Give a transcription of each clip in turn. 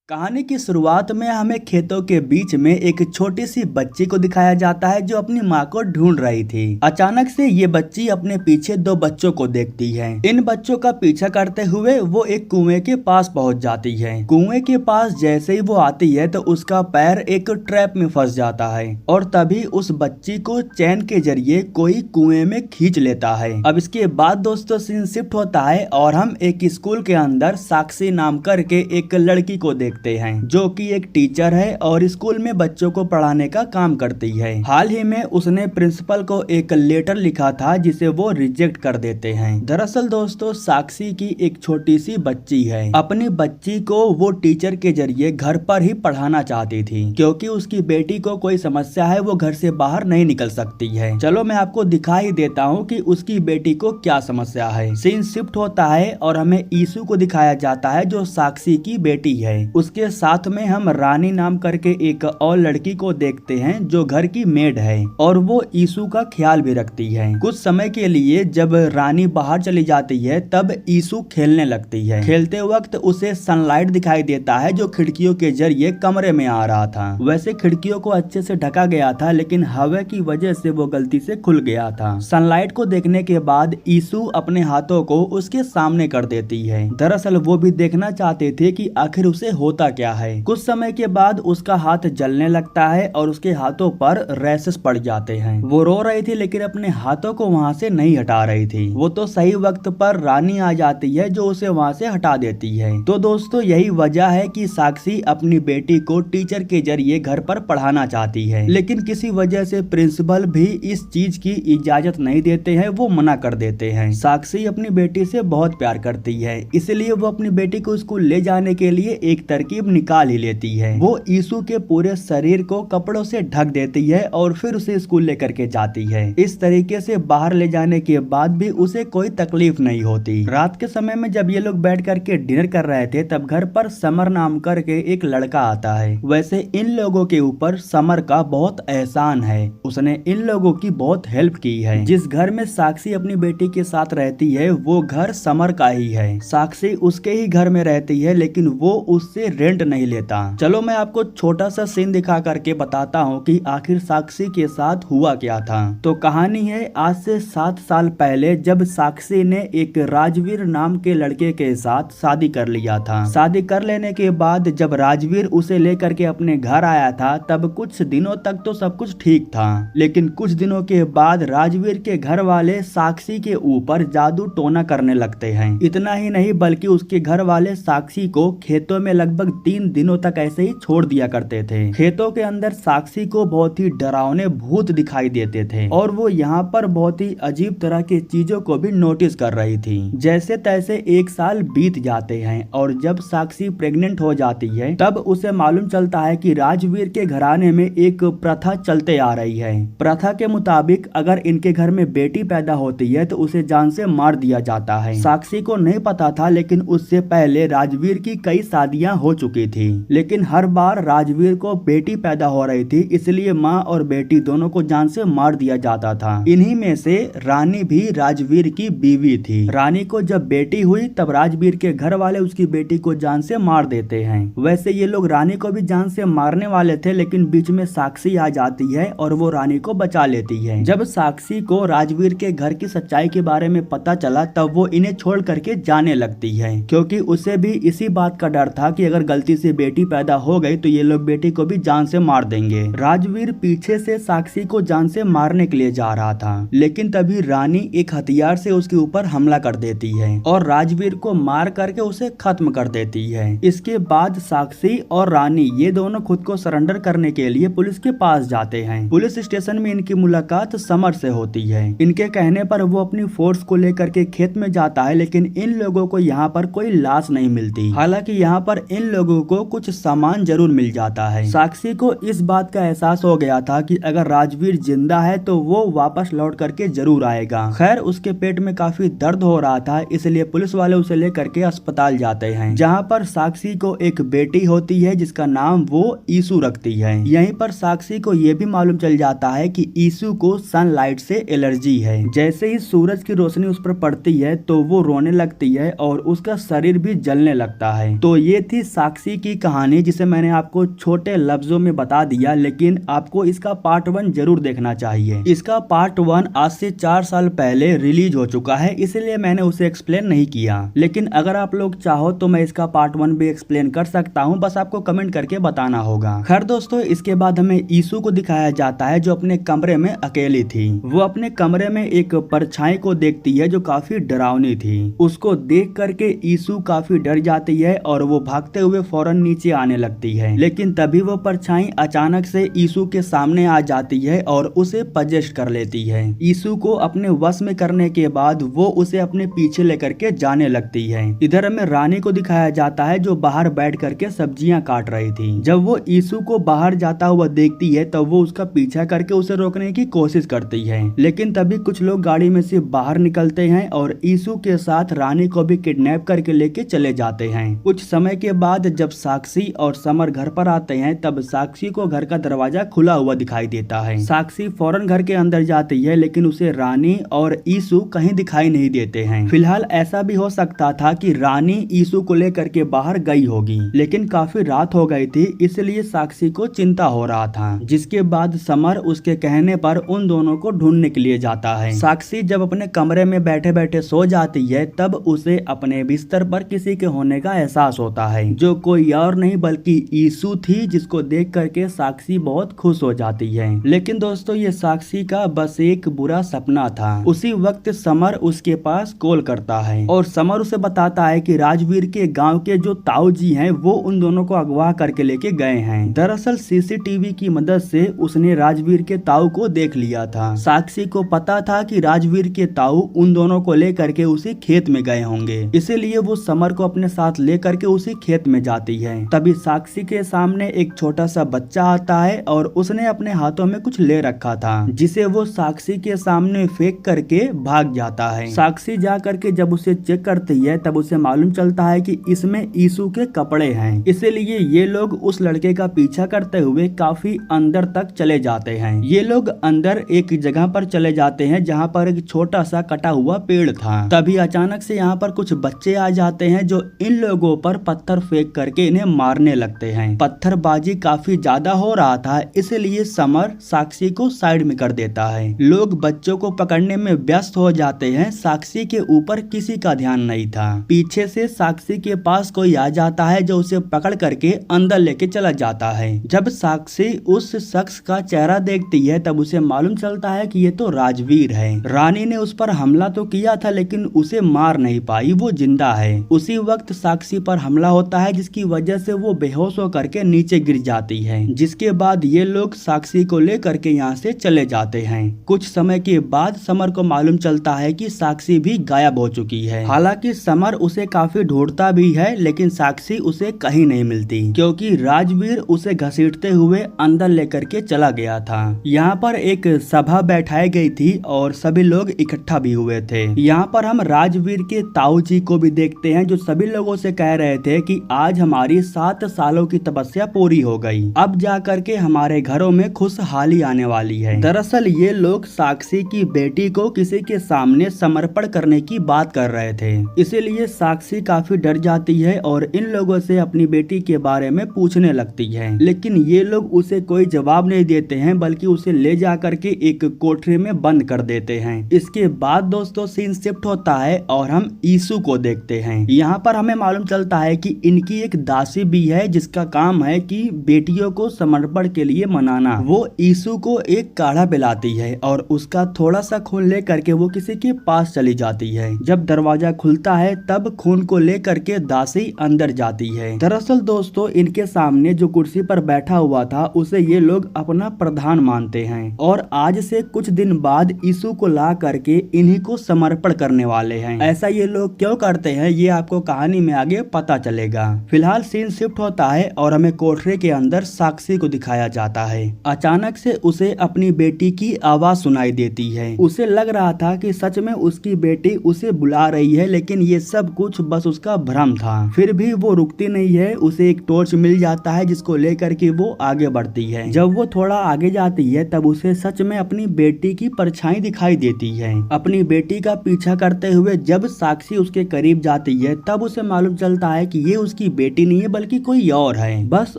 कहानी की शुरुआत में हमें खेतों के बीच में एक छोटी सी बच्ची को दिखाया जाता है जो अपनी माँ को ढूंढ रही थी। अचानक से ये बच्ची अपने पीछे दो बच्चों को देखती है। इन बच्चों का पीछा करते हुए वो एक कुएं के पास पहुंच जाती है। कुएं के पास जैसे ही वो आती है तो उसका पैर एक ट्रैप में फंस जाता है और तभी उस बच्ची को चैन के जरिए कोई कुएं में खींच लेता है। अब इसके बाद दोस्तों सीन शिफ्ट होता है और हम एक स्कूल के अंदर साक्षी नाम करके एक लड़की को देखते हैं जो कि एक टीचर है और स्कूल में बच्चों को पढ़ाने का काम करती है। हाल ही में उसने प्रिंसिपल को एक लेटर लिखा था जिसे वो रिजेक्ट कर देते हैं। दरअसल दोस्तों साक्षी की एक छोटी सी बच्ची है। अपनी बच्ची को वो टीचर के जरिए घर पर ही पढ़ाना चाहती थी क्योंकि उसकी बेटी को कोई समस्या है, वो घर से बाहर नहीं निकल सकती है। चलो मैं आपको दिखा ही देता हूँ कि उसकी बेटी को क्या समस्या है। सीन शिफ्ट होता है और हमें ईशु को दिखाया जाता है जो साक्षी की बेटी है। उसके साथ में हम रानी नाम करके एक और लड़की को देखते हैं जो घर की मेड है और वो ईशु का ख्याल भी रखती है। कुछ समय के लिए जब रानी बाहर चली जाती है तब ईशु खेलने लगती है। खेलते वक्त उसे सनलाइट दिखाई देता है जो खिड़कियों के जरिए कमरे में आ रहा था। वैसे खिड़कियों को अच्छे से ढका गया था लेकिन हवा की वजह से वो गलती से खुल गया था। सनलाइट को देखने के बाद ईशु अपने हाथों को उसके सामने कर देती है। दरअसल वो भी देखना चाहते थे कि आखिर उसे होता क्या है। कुछ समय के बाद उसका हाथ जलने लगता है और उसके हाथों पर रैशेस पड़ जाते हैं। वो रो रही थी लेकिन अपने हाथों को वहाँ से नहीं हटा रही थी। वो तो सही वक्त पर रानी आ जाती है जो उसे वहाँ से हटा देती है। तो दोस्तों यही वजह है कि साक्षी अपनी बेटी को टीचर के जरिए घर पर पढ़ाना चाहती है लेकिन किसी वजह से प्रिंसिपल भी इस चीज की इजाजत नहीं देते हैं, वो मना कर देते हैं। साक्षी अपनी बेटी से बहुत प्यार करती है इसलिए वो अपनी बेटी को स्कूल ले जाने के लिए एक तरकीब निकाल ही लेती है। वो ईशु के पूरे शरीर को कपड़ों से ढक देती है और फिर उसे स्कूल लेकर के जाती है। इस तरीके से बाहर ले जाने के बाद भी उसे कोई तकलीफ नहीं होती। रात के समय में जब ये लोग बैठ करके डिनर कर रहे थे तब घर पर समर नाम करके एक लड़का आता है। वैसे इन लोगों के ऊपर समर का बहुत एहसान है, उसने इन लोगों की बहुत हेल्प की है। जिस घर में साक्षी अपनी बेटी के साथ रहती है वो घर समर का ही है। साक्षी उसके ही घर में रहती है लेकिन वो उससे रेंट नहीं लेता। चलो मैं आपको छोटा सा सीन दिखा करके बताता हूँ कि आखिर साक्षी के साथ हुआ क्या था। तो कहानी है आज से 7 साल पहले जब साक्षी ने एक राजवीर नाम के लड़के के साथ शादी कर लिया था। शादी कर लेने के बाद जब राजवीर उसे लेकर के अपने घर आया था तब कुछ दिनों तक तो सब कुछ ठीक था लेकिन कुछ दिनों के बाद राजवीर के घर वाले साक्षी के ऊपर जादू टोना करने लगते हैं। इतना ही नहीं बल्कि उसके घर वाले साक्षी को खेतों में लगभग 3 दिनों तक ऐसे ही छोड़ दिया करते थे। खेतों के अंदर साक्षी को बहुत ही डरावने भूत दिखाई देते थे और वो यहाँ पर बहुत ही अजीब तरह की चीजों को भी नोटिस कर रही थी। जैसे तैसे 1 साल बीत जाते हैं और जब साक्षी प्रेग्नेंट हो जाती है तब उसे मालूम चलता है कि राजवीर के घराने में एक प्रथा चलते आ रही है। प्रथा के मुताबिक अगर इनके घर में बेटी पैदा होती है तो उसे जान से मार दिया जाता है। साक्षी को नहीं पता था लेकिन उससे पहले राजवीर की कई शादियां हो चुकी थी लेकिन हर बार राजवीर को बेटी पैदा हो रही थी इसलिए माँ और बेटी दोनों को जान से मार दिया जाता था। इन्हीं में से रानी भी राजवीर की बीवी थी। रानी को जब बेटी हुई तब राजवीर के घर वाले उसकी बेटी को जान से मार देते हैं। वैसे ये लोग रानी को भी जान से मारने वाले थे लेकिन बीच में साक्षी आ जाती है और वो रानी को बचा लेती है। जब साक्षी को राजवीर के घर की सच्चाई के बारे में पता चला तब वो इन्हें छोड़ करके जाने लगती है क्योंकि उसे भी इसी बात का डर था कि अगर गलती से बेटी पैदा हो गई तो ये लोग बेटी को भी जान से मार देंगे। राजवीर पीछे से साक्षी को जान से मारने के लिए जा रहा था लेकिन तभी रानी एक हथियार से उसके ऊपर हमला कर देती है और राजवीर को मार करके उसे खत्म कर देती है। इसके बाद साक्षी और रानी ये दोनों खुद को सरेंडर करने के लिए पुलिस के पास जाते हैं। पुलिस स्टेशन में इनकी मुलाकात समर से होती है। इनके कहने पर वो अपनी फोर्स को लेकर के खेत में जाता है लेकिन इन लोगों को यहाँ पर कोई लाश नहीं मिलती। हालांकि यहाँ पर इन लोगों को कुछ सामान जरूर मिल जाता है। साक्षी को इस बात का एहसास हो गया था कि अगर राजवीर जिंदा है तो वो वापस लौट करके जरूर आएगा। खैर उसके पेट में काफी दर्द हो रहा था इसलिए पुलिस वाले उसे लेकर के अस्पताल जाते हैं जहाँ पर साक्षी को एक बेटी होती है जिसका नाम वो ईशु रखती है। यहीं पर साक्षी को ये भी मालूम चल जाता है कि ईशु को सनलाइट से एलर्जी है। जैसे ही सूरज की रोशनी उस पर पड़ती है तो वो रोने लगती है और उसका शरीर भी जलने लगता है। तो ये थी साक्षी की कहानी जिसे मैंने आपको छोटे लफ्जों में बता दिया, लेकिन आपको इसका पार्ट 1 जरूर देखना चाहिए। इसका पार्ट 1 आज से 4 साल पहले रिलीज हो चुका है, इसलिए मैंने उसे एक्सप्लेन नहीं किया। लेकिन अगर आप लोग चाहो तो मैं इसका पार्ट 1 भी एक्सप्लेन कर सकता हूँ, बस आपको कमेंट करके बताना होगा। खैर दोस्तों, इसके बाद हमें ईशु को दिखाया जाता है जो अपने कमरे में अकेली थी। वो अपने कमरे में एक परछाई को देखती है जो काफी डरावनी थी। उसको देख करके ईशु काफी डर जाती है और वो भागते हुए फौरन नीचे आने लगती है। लेकिन तभी वो परछाई अचानक से ईशु के सामने आ जाती है और उसे पजेस्ट कर लेती है। ईशु को अपने वश में करने के बाद वो उसे अपने पीछे लेकर के जाने लगती है। इधर हमें रानी को दिखाया जाता है जो बाहर बैठ करके सब्जियां काट रही थी। जब वो ईशु को बाहर जाता हुआ देखती है तब वो उसका पीछा करके उसे रोकने की कोशिश करती है, लेकिन तभी कुछ लोग गाड़ी में से बाहर निकलते हैं और ईशु के साथ रानी को भी किडनैप करके लेके चले जाते हैं। कुछ समय के बाद जब साक्षी और समर घर पर आते हैं तब साक्षी को घर का दरवाजा खुला हुआ दिखाई देता है। साक्षी फौरन घर के अंदर जाती है, लेकिन उसे रानी और ईशु कहीं दिखाई नहीं देते हैं। फिलहाल ऐसा भी हो सकता था कि रानी ईशु को लेकर के बाहर गई होगी, लेकिन काफी रात हो गई थी, इसलिए साक्षी को चिंता हो रहा था। जिसके बाद समर उसके कहने पर उन दोनों को ढूंढने के लिए जाता है। साक्षी जब अपने कमरे में बैठे बैठे सो जाती है तब उसे अपने बिस्तर पर किसी के होने का एहसास होता है, जो कोई और नहीं बल्कि ईशु थी, जिसको देख करके साक्षी बहुत खुश हो जाती है। लेकिन दोस्तों, ये साक्षी का बस एक बुरा सपना था। उसी वक्त समर उसके पास कॉल करता है और समर उसे बताता है कि राजवीर के गांव के जो ताऊ जी हैं वो उन दोनों को अगवा करके लेके गए हैं। दरअसल सीसीटीवी की मदद से उसने राजवीर के ताऊ को देख लिया था। साक्षी को पता था कि राजवीर के ताऊ उन दोनों को लेकर के उसी खेत में गए होंगे, इसीलिए वो समर को अपने साथ लेकर के उसी खेत में जाती है। तभी साक्षी के सामने एक छोटा सा बच्चा आता है और उसने अपने हाथों में कुछ ले रखा था, जिसे वो साक्षी के सामने फेंक करके भाग जाता है। साक्षी जा करके जब उसे चेक करती है तब उसे मालूम चलता है कि इसमें ईशु के कपड़े हैं, इसीलिए ये लोग उस लड़के का पीछा करते हुए काफी अंदर तक चले जाते हैं। ये लोग अंदर एक जगह पर चले जाते हैं जहाँ पर एक छोटा सा कटा हुआ पेड़ था। तभी अचानक से यहाँ पर कुछ बच्चे आ जाते हैं जो इन लोगों पर पत्थर फेंक करके इन्हें मारने लगते हैं। पत्थरबाजी काफी ज्यादा हो रहा था, इसलिए समर साक्षी को साइड में कर देता है। लोग बच्चों को पकड़ने में व्यस्त हो जाते हैं। साक्षी के ऊपर किसी का ध्यान नहीं था। पीछे से साक्षी के पास कोई आ जाता है जो उसे पकड़ करके अंदर लेके चला जाता है। जब साक्षी उस शख्स का चेहरा देखती है तब उसे मालूम चलता है कि ये तो राजवीर है। रानी ने उस पर हमला तो किया था लेकिन उसे मार नहीं पाई, वो जिंदा है। उसी वक्त साक्षी पर हमला होता है जिसकी वजह से वो बेहोश होकर के नीचे गिर जाती है। जिसके बाद ये लोग साक्षी को लेकर के यहाँ से चले जाते हैं। कुछ समय के बाद समर को मालूम चलता है कि साक्षी भी गायब हो चुकी है। हालांकि समर उसे काफी ढूंढता भी है, लेकिन साक्षी उसे कहीं नहीं मिलती क्योंकि राजवीर उसे घसीटते हुए अंदर लेकर के चला गया था। यहाँ पर एक सभा बैठाई गई थी और सभी लोग इकट्ठा भी हुए थे। यहाँ पर हम राजवीर के ताऊ जी को भी देखते हैं जो सभी लोगों से कह रहे थे कि आज हमारी 7 सालों की तपस्या पूरी हो गई, अब जा करके हमारे घरों में खुशहाली आने वाली है। दरअसल ये लोग साक्षी की बेटी को किसी के सामने समर्पण करने की बात कर रहे थे, इसीलिए साक्षी काफी डर जाती है और इन लोगों से अपनी बेटी के बारे में पूछने लगती है। लेकिन ये लोग उसे कोई जवाब नहीं देते हैं, बल्कि उसे ले जा करके एक कोठरी में बंद कर देते हैं। इसके बाद दोस्तों सीन शिफ्ट होता है और हम ईशु को देखते हैं। यहाँ पर हमें मालूम चलता है कि इनकी एक दासी भी है जिसका काम है कि बेटियों को समर्पण के लिए मनाना। वो ईशु को एक काढ़ा पिलाती है और उसका थोड़ा सा खून ले करके वो किसी के पास चली जाती है। जब दरवाजा खुलता है तब खून को ले करके दासी अंदर जाती है। दरअसल दोस्तों इनके सामने जो कुर्सी पर बैठा हुआ था उसे ये लोग अपना प्रधान मानते हैं और आज से कुछ दिन बाद ईशु को ला करके इन्हीं को समर्पण करने वाले हैं। ऐसा ये लोग क्यों करते हैं ये आपको कहानी में आगे पता चलेगा। फिलहाल सीन शिफ्ट होता है और हमें कोठरी के अंदर साक्षी को दिखाया जाता है। अचानक से उसे अपनी बेटी की आवाज सुनाई देती है। उसे लग रहा था कि सच में उसकी बेटी उसे बुला रही है, लेकिन ये सब कुछ बस उसका भ्रम था। फिर भी वो रुकती नहीं है। उसे एक टॉर्च मिल जाता है जिसको लेकर के वो आगे बढ़ती है। जब वो थोड़ा आगे जाती है तब उसे सच में अपनी बेटी की परछाई दिखाई देती है। अपनी बेटी का पीछा करते हुए जब साक्षी उसके करीब जाती है तब उसे मालूम चलता है कि ये उसकी उसकी बेटी नहीं है बल्कि कोई और है, बस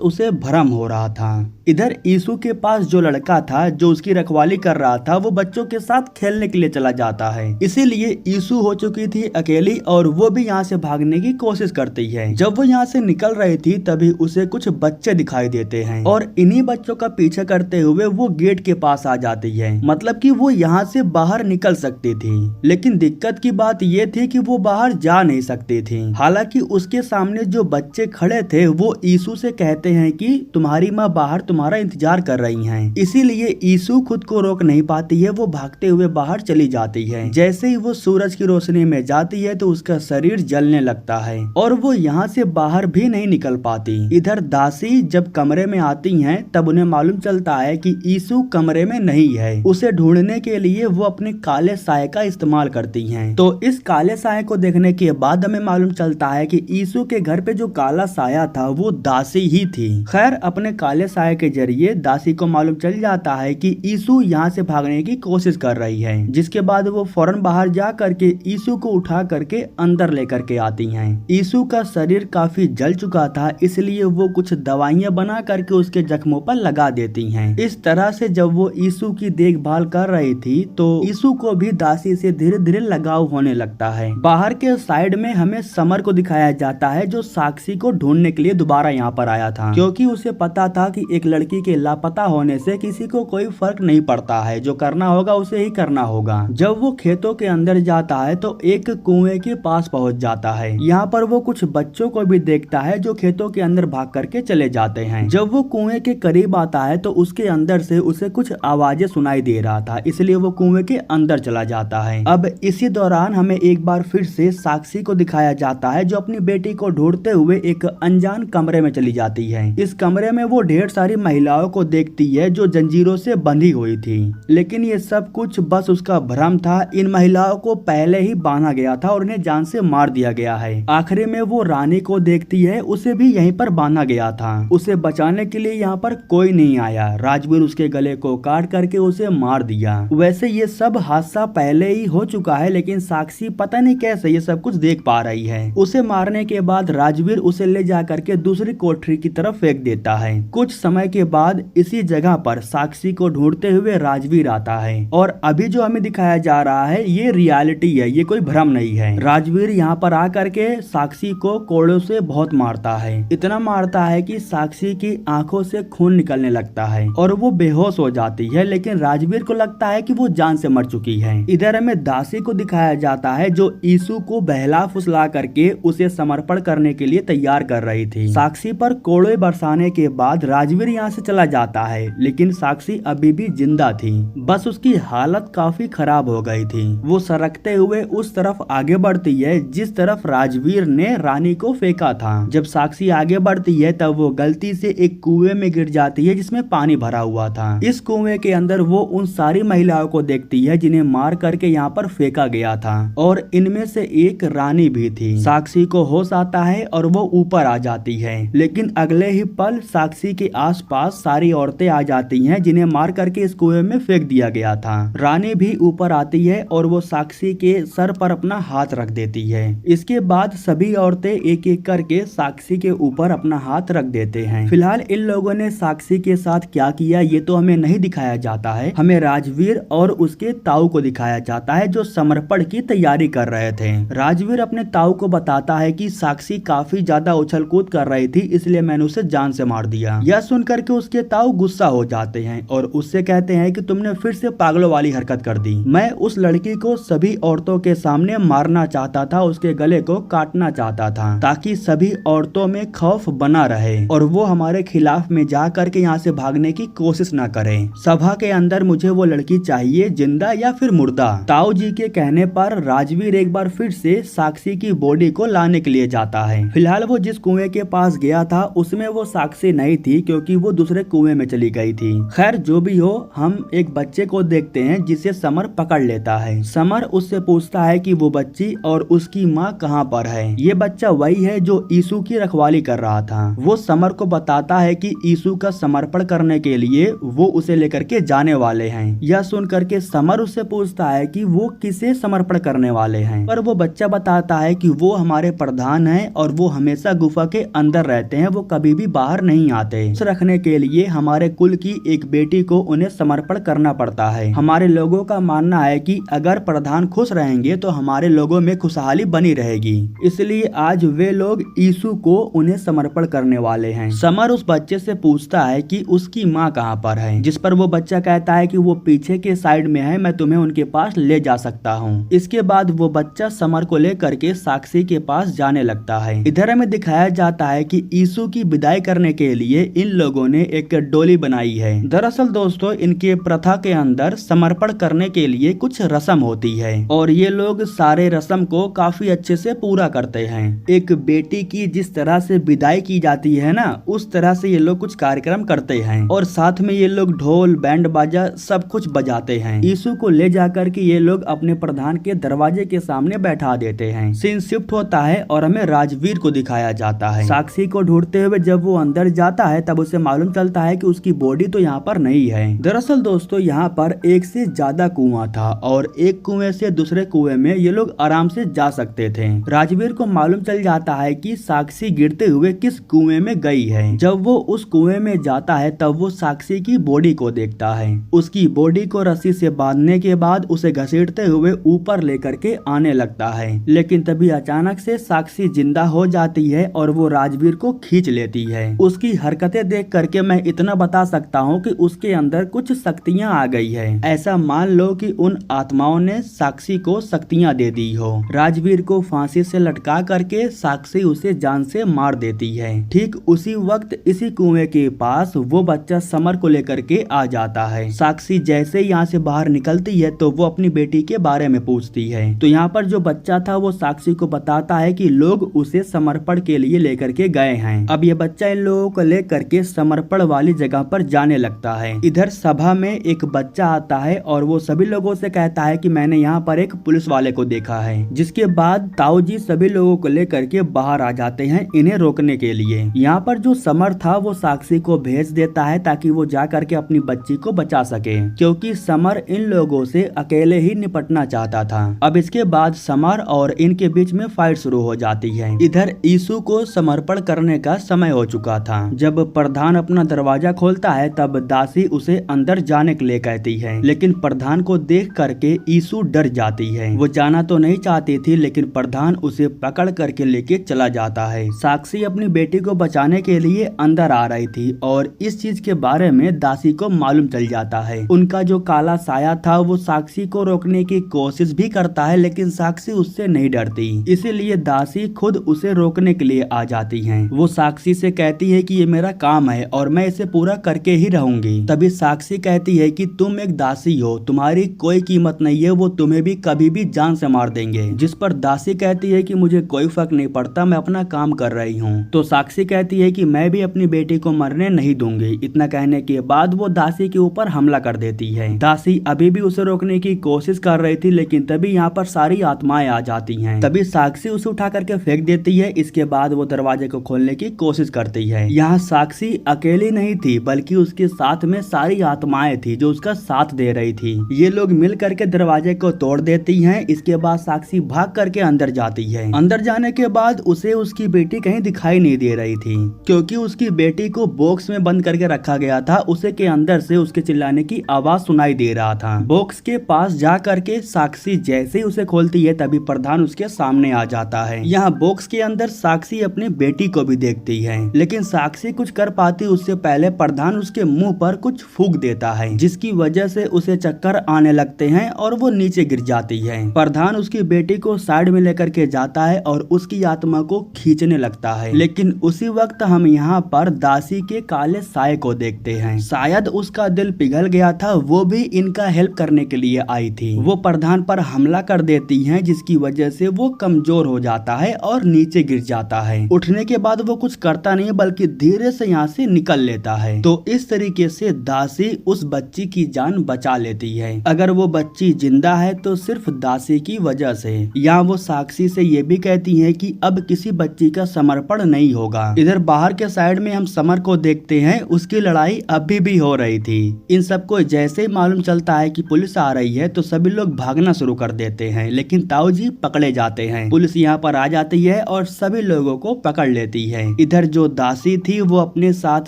उसे भ्रम हो रहा था। इधर यीशु के पास जो लड़का था जो उसकी रखवाली कर रहा था वो बच्चों के साथ खेलने के लिए चला जाता है। इसीलिए यीशु हो चुकी थी अकेली और वो भी यहाँ से भागने की कोशिश करती है। जब वो यहाँ से निकल रही थी तभी उसे कुछ बच्चे दिखाई देते हैं और इन्हीं बच्चों का पीछे करते हुए वो गेट के पास आ जाती है। मतलब कि वो यहाँ से बाहर निकल सकती थी, लेकिन दिक्कत की बात ये थी कि वो बाहर जा नहीं सकती थी। हालांकि उसके सामने जो बच्चे खड़े थे वो यीशु से कहते हैं कि तुम्हारी माँ बाहर तुम्हारा इंतजार कर रही हैं। इसीलिए यीशु खुद को रोक नहीं पाती है, वो भागते हुए बाहर चली जाती है। जैसे ही वो सूरज की रोशनी में जाती है तो उसका शरीर जलने लगता है और वो यहाँ से बाहर भी नहीं निकल पाती। इधर दासी जब कमरे में आती हैं तब उन्हें मालूम चलता है कि यीशु कमरे में नहीं है। उसे ढूंढने के लिए वो अपने काले साये का इस्तेमाल करती हैं। तो इस काले साये को देखने के बाद हमें मालूम चलता है कि यीशु के घर पे जो काला साया था वो दासी ही थी। खैर अपने काले साये के जरिए दासी को मालूम चल जाता है कि यीशु यहाँ से भागने की कोशिश कर रही है, जिसके बाद वो फौरन बाहर जा करके यीशु को उठा करके अंदर लेकर के आती हैं। यीशु का शरीर काफी जल चुका था, इसलिए वो कुछ दवाइयां बना करके उसके जख्मों पर लगा देती हैं। इस तरह से जब वो यीशु की देखभाल कर रही थी तो यीशु को भी दासी से धीरे धीरे लगाव होने लगता है। बाहर के साइड में हमें समर को दिखाया जाता है जो साक्षी को ढूंढने के लिए दोबारा यहाँ पर आया था, क्योंकि उसे पता था कि एक लड़की के लापता होने से किसी को कोई फर्क नहीं पड़ता है, जो करना होगा उसे ही करना होगा। जब वो खेतों के अंदर जाता है तो एक कुएं के पास पहुंच जाता है। यहाँ पर वो कुछ बच्चों को भी देखता है जो खेतों के अंदर भाग करके चले जाते हैं। जब वो कुएं के करीब आता है तो उसके अंदर से उसे कुछ आवाजें सुनाई दे रहा था, इसलिए वो कुएं के अंदर चला जाता है। अब इसी दौरान हमें एक बार फिर से साक्षी को दिखाया जाता है जो अपनी बेटी को ढूंढते हुए एक अनजान कमरे में चली जाती है। इस कमरे में वो ढेर सारी महिलाओं को देखती है जो जंजीरों से बंधी हुई थी, लेकिन ये सब कुछ बस उसका भ्रम था। इन महिलाओं को पहले ही बांधा गया था और उन्हें जान से मार दिया गया है। आखिरी में वो रानी को देखती है, उसे भी यहीं पर बांधा गया था। उसे बचाने के लिए यहाँ पर कोई नहीं आया। राजवीर उसके गले को काट करके उसे मार दिया। वैसे ये सब हादसा पहले ही हो चुका है, लेकिन साक्षी पता नहीं कैसे ये सब कुछ देख पा रही है। उसे मारने के बाद राजवीर उसे ले जा करके दूसरी कोठरी की तरफ फेंक देता है। कुछ समय के बाद इसी जगह पर साक्षी को ढूंढते हुए राजवीर आता है और अभी जो हमें दिखाया जा रहा है ये रियलिटी है, ये कोई भ्रम नहीं है। राजवीर यहाँ पर आकर के साक्षी को कोड़ों से बहुत मारता है, इतना मारता है कि साक्षी की आंखों से खून निकलने लगता है और वो बेहोश हो जाती है, लेकिन राजवीर को लगता है कि वो जान से मर चुकी है। इधर हमें दासी को दिखाया जाता है जो यीशु को बहला फुसला करके उसे समर्पण करने के लिए तैयार कर रही थी। साक्षी पर कोड़े बरसाने के बाद राजवीर यहाँ से चला जाता है, लेकिन साक्षी अभी भी जिंदा थी, बस उसकी हालत काफी खराब हो गई थी। वो सरकते हुए उस तरफ आगे बढ़ती है जिस तरफ राजवीर ने रानी को फेंका था। जब साक्षी आगे बढ़ती है तब वो गलती से एक कुएं में गिर जाती है जिसमें पानी भरा हुआ था। इस कुएं के अंदर वो उन सारी महिलाओं को देखती है जिन्हें मार करके यहाँ पर फेंका गया था और इनमें से एक रानी भी थी। साक्षी को होश आता है और वो ऊपर आ जाती है, लेकिन अगले ही पल साक्षी के आसपास सारी औरतें आ जाती हैं जिन्हें मार करके इस कुएं में फेंक दिया गया था। रानी भी ऊपर आती है और वो साक्षी के सर पर अपना हाथ रख देती है। इसके बाद सभी औरतें एक एक करके साक्षी के ऊपर अपना हाथ रख देते हैं। फिलहाल इन लोगों ने साक्षी के साथ क्या किया ये तो हमें नहीं दिखाया जाता है। हमें राजवीर और उसके ताऊ को दिखाया जाता है जो समर्पण की तैयारी कर रहे थे। राजवीर अपने ताऊ को बताता है कि साक्षी काफी ज्यादा उछल कूद कर रही थी, इसलिए मैंने उसे जान से मार दिया। यह सुनकर के उसके ताऊ गुस्सा हो जाते हैं और उससे कहते हैं कि तुमने फिर से पागलों वाली हरकत कर दी। मैं उस लड़की को सभी औरतों के सामने मारना चाहता था, उसके गले को काटना चाहता था ताकि सभी औरतों में खौफ बना रहे और वो हमारे खिलाफ में जा करके यहाँ से भागने की कोशिश न करे। सभा के अंदर मुझे वो लड़की चाहिए, जिंदा या फिर मुर्दा। ताऊ जी के कहने पर राजवीर एक बार फिर से साक्षी की बॉडी को लाने के लिए जाता है। फिलहाल वो जिस कुएं के पास गया था उसमें वो साक्षी नहीं थी क्योंकि वो दूसरे कुएं में चली गई थी। खैर जो भी हो, हम एक बच्चे को देखते हैं जिसे समर पकड़ लेता है। समर उससे पूछता है कि वो बच्ची और उसकी माँ कहाँ पर है। ये बच्चा वही है जो यीशु की रखवाली कर रहा था। वो समर को बताता है कि यीशु का समर्पण करने के लिए वो उसे लेकर के जाने वाले हैं। यह सुन करके समर उससे पूछता है कि वो किसे समर्पण करने वाले हैं, पर वो बच्चा बताता है कि वो हमारे प्रधान हैं और वो हमेशा गुफा के अंदर रहते हैं, वो कभी भी बाहर नहीं आते। खुश रखने के लिए हमारे कुल की एक बेटी को उन्हें समर्पण करना पड़ता है। हमारे लोगों का मानना है कि अगर प्रधान खुश रहेंगे तो हमारे लोगों में खुशहाली बनी रहेगी, इसलिए आज वे लोग यीशु को उन्हें समर्पण करने वाले हैं। समर उस बच्चे से पूछता है कि उसकी माँ कहाँ पर है, जिस पर वो बच्चा कहता है कि वो पीछे के साइड में है, मैं तुम्हें उनके पास ले जा सकता हूँ। इसके बाद वो बच्चा समर को लेकर के साक्षी के पास जाने लगता है। इधर हमें दिखाया जाता है कि यीशु की विदाई करने के लिए इन लोगों ने एक डोली बनाई है। दरअसल दोस्तों, इनके प्रथा के अंदर समर्पण करने के लिए कुछ रस्म होती है और ये लोग सारे रस्म को काफी अच्छे से पूरा करते हैं। एक बेटी की जिस तरह से विदाई की जाती है ना, उस तरह से ये लोग कुछ कार्यक्रम करते हैं और साथ में ये लोग ढोल बैंड बाजा सब कुछ बजाते हैं। यीशु को ले जाकर के ये लोग अपने प्रधान के दरवाजे के सामने बैठा देते हैं। सीन शिफ्ट होता है और हमें राजवीर को दिखाया जाता है। साक्षी को ढूंढते हुए जब वो अंदर जाता है तब उसे मालूम चलता है कि उसकी बॉडी तो यहाँ पर नहीं है। दरअसल दोस्तों, यहाँ पर एक से ज्यादा कुआं था और एक कुएं से दूसरे कुएं में ये लोग आराम से जा सकते थे। राजवीर को मालूम चल जाता है कि साक्षी गिरते हुए किस कुएं में गई है। जब वो उस कुएं में जाता है तब वो साक्षी की बॉडी को देखता है। उसकी बॉडी को रस्सी से बांधने के बाद उसे घसीटते हुए ऊपर लेकर के आने लगता है, लेकिन तभी अचानक से साक्षी जिंदा हो जाती है और वो राजवीर को खींच लेती है। उसकी हरकतें देख करके मैं इतना बता सकता हूँ कि उसके अंदर कुछ शक्तियाँ आ गई है। ऐसा मान लो कि उन आत्माओं ने साक्षी को शक्तियाँ दे दी हो। राजवीर को फांसी से लटका करके साक्षी उसे जान से मार देती है। ठीक उसी वक्त इसी कुएं के पास वो बच्चा समर को लेकर के आ जाता है। साक्षी जैसे यहाँ से बाहर निकलती है तो वो अपनी बेटी के बारे में पूछती है। तो यहाँ पर जो बच्चा था वो साक्षी को बताता है कि लोग उसे समर्पण के लिए लेकर के गए हैं। अब ये बच्चा इन लोगों को लेकर के समर्पण वाली जगह पर जाने लगता है। इधर सभा में एक बच्चा आता है और वो सभी लोगों से कहता है कि मैंने यहाँ पर एक पुलिस वाले को देखा है। जिसके बाद ताऊ जी सभी लोगों को लेकर के बाहर आ जाते हैं इन्हें रोकने के लिए। यहाँ पर जो समर था वो साक्षी को भेज देता है ताकि वो जा करके अपनी बच्ची को बचा सके, क्योंकि समर इन लोगों से अकेले ही निपटना चाहता था। अब इसके बाद समर और इनके बीच में फाइट शुरू हो जाती है। इधर यीशु को समर्पण करने का समय हो चुका था। जब प्रधान अपना दरवाजा खोलता है तब दासी उसे अंदर जाने के लिए कहती है, लेकिन प्रधान को देख करके यीशु डर जाती है। वो जाना तो नहीं चाहती थी, लेकिन प्रधान उसे पकड़ करके लेके चला जाता है। साक्षी अपनी बेटी को बचाने के लिए अंदर आ रही थी और इस चीज के बारे में दासी को मालूम चल जाता है। उनका जो काला साया था वो साक्षी को रोकने की कोशिश भी करता है, लेकिन साक्षी उससे नहीं डरती, इसीलिए दासी खुद उसे रोकने के लिए आ जाती हैं। वो साक्षी से कहती है कि ये मेरा काम है और मैं इसे पूरा करके ही रहूंगी। तभी साक्षी कहती है कि तुम एक दासी हो, तुम्हारी कोई कीमत नहीं है, वो तुम्हें भी कभी भी जान से मार देंगे। जिस पर दासी कहती है कि मुझे कोई फर्क नहीं पड़ता, मैं अपना काम कर रही हूँ। तो साक्षी कहती है कि मैं भी अपनी बेटी को मरने नहीं दूंगी। इतना कहने के बाद वो दासी के ऊपर हमला कर देती है। दासी अभी भी उसे रोकने की कोशिश कर रही थी, लेकिन तभी यहाँ पर सारी आत्माएं आ जाती हैं। तभी साक्षी उसे उठा करके फेंक देती है। इसके बाद वो दरवाजे को खोलने की कोशिश करती है। यहाँ साक्षी अकेली नहीं थी, बल्कि उसके साथ में सारी आत्माएं थी जो उसका साथ दे रही थी। ये लोग मिल करके दरवाजे को तोड़ देती हैं। इसके बाद साक्षी भाग करके अंदर जाती है। अंदर जाने के बाद उसे उसकी बेटी कहीं दिखाई नहीं दे रही थी, क्योंकि उसकी बेटी को बॉक्स में बंद करके रखा गया था। उसे के अंदर से उसके चिल्लाने की आवाज सुनाई दे रहा था। बॉक्स के पास जा करके साक्षी जैसे ही उसे खोलती है तभी प्रधान उसके सामने आ जाता है। यहाँ बॉक्स के अंदर साक्षी अपनी बेटी को भी देखती है, लेकिन साक्षी कुछ कर पाती उससे पहले प्रधान उसके मुंह पर कुछ फूंक देता है, जिसकी वजह से उसे चक्कर आने लगते हैं और वो नीचे गिर जाती है। प्रधान उसकी बेटी को साइड में लेकर के जाता है और उसकी आत्मा को खींचने लगता है, लेकिन उसी वक्त हम यहाँ पर दासी के काले साये को देखते हैं। शायद उसका दिल पिघल गया था, वो भी इनका हेल्प करने के लिए आई थी। वो प्रधान पर हमला कर देती हैं, जिसकी वजह से वो कमजोर हो जाता है और नीचे गिर जाता है। उठने के बाद वो कुछ करता नहीं बल्कि धीरे से यहाँ से निकल लेता है। तो इस तरीके से दासी उस बच्ची की जान बचा लेती है। अगर वो बच्ची जिंदा है तो सिर्फ दासी की वजह से। यहाँ वो साक्षी से ये भी कहती है कि अब किसी बच्ची का समर्पण नहीं होगा। इधर बाहर के साइड में हम समर को देखते हैं, उसकी लड़ाई अभी भी हो रही थी। इन सबको जैसे ही मालूम चलता है कि पुलिस आ रही है तो सभी लोग भागना शुरू कर देते हैं, लेकिन ताऊ जी पकड़े जाते हैं। पुलिस यहाँ पर आ जाती है और सभी लोगों को पकड़ लेती है। इधर जो दासी थी वो अपने साथ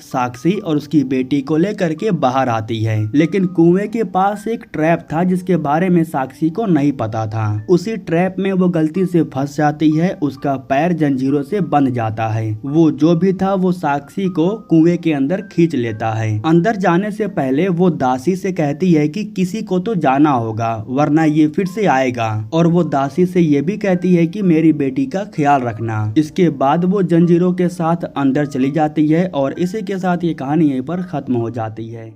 साक्षी और उसकी बेटी को लेकर के बाहर आती है, लेकिन कुएं के पास एक ट्रैप था जिसके बारे में साक्षी को नहीं पता था। उसी ट्रैप में वो गलती से फंस जाती है, उसका पैर जंजीरों से बंध जाता है। वो जो भी था वो साक्षी को कुएं के अंदर खींच लेता है। अंदर जाने से पहले वो दासी से कहती है कि किसी को तो जाना होगा वरना ये फिर से आएगा, और वो दासी से ये भी कहती है कि मेरी बेटी का ख्याल रखना। इसके बाद वो जंजीरों के साथ अंदर चली जाती है और इसी के साथ ये कहानी यहीं पर खत्म हो जाती है।